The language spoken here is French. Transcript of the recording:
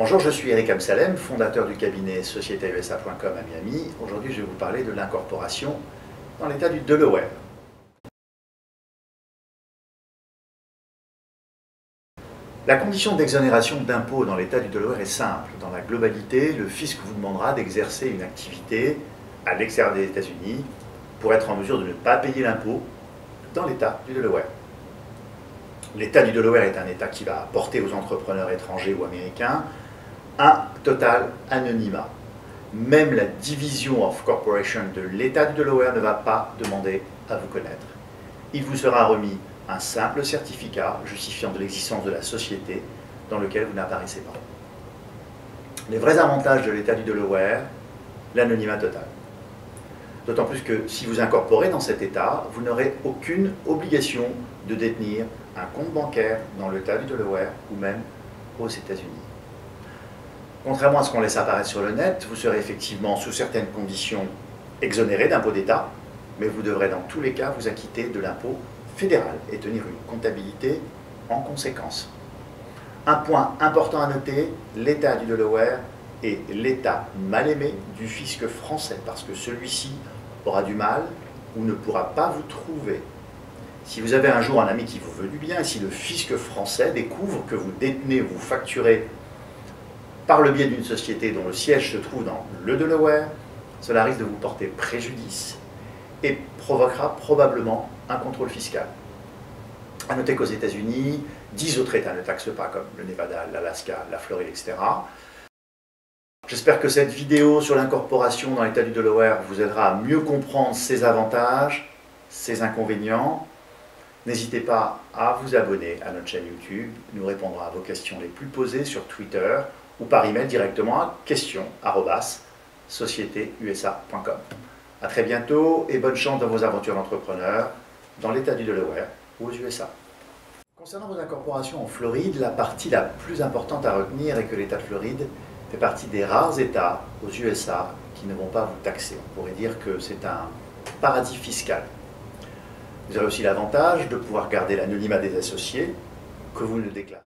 Bonjour, je suis Eric Amsalem, fondateur du cabinet societeusa.com à Miami. Aujourd'hui, je vais vous parler de l'incorporation dans l'État du Delaware. La condition d'exonération d'impôts dans l'État du Delaware est simple. Dans la globalité, le fisc vous demandera d'exercer une activité à l'extérieur des États-Unis pour être en mesure de ne pas payer l'impôt dans l'État du Delaware. L'État du Delaware est un État qui va apporter aux entrepreneurs étrangers ou américains un total anonymat. Même la Division of Corporation de l'État du Delaware ne va pas demander à vous connaître. Il vous sera remis un simple certificat justifiant de l'existence de la société dans lequel vous n'apparaissez pas. Les vrais avantages de l'État du Delaware, l'anonymat total. D'autant plus que si vous incorporez dans cet État, vous n'aurez aucune obligation de détenir un compte bancaire dans l'État du Delaware ou même aux États-Unis. Contrairement à ce qu'on laisse apparaître sur le net, vous serez effectivement sous certaines conditions exonéré d'impôts d'État, mais vous devrez dans tous les cas vous acquitter de l'impôt fédéral et tenir une comptabilité en conséquence. Un point important à noter, l'État du Delaware est l'État mal aimé du fisc français, parce que celui-ci aura du mal ou ne pourra pas vous trouver. Si vous avez un jour un ami qui vous veut du bien, et si le fisc français découvre que vous détenez ou vous facturez par le biais d'une société dont le siège se trouve dans le Delaware, cela risque de vous porter préjudice et provoquera probablement un contrôle fiscal. A noter qu'aux États-Unis, 10 autres États ne taxent pas, comme le Nevada, l'Alaska, la Floride, etc. J'espère que cette vidéo sur l'incorporation dans l'État du Delaware vous aidera à mieux comprendre ses avantages, ses inconvénients. N'hésitez pas à vous abonner à notre chaîne YouTube. Nous répondrons à vos questions les plus posées sur Twitter ou par email directement à questions@societeusa.com. A très bientôt et bonne chance dans vos aventures d'entrepreneur dans l'État du Delaware ou aux USA. Concernant vos incorporations en Floride, la partie la plus importante à retenir est que l'État de Floride fait partie des rares États aux USA qui ne vont pas vous taxer. On pourrait dire que c'est un paradis fiscal. Vous aurez aussi l'avantage de pouvoir garder l'anonymat des associés que vous ne déclarez.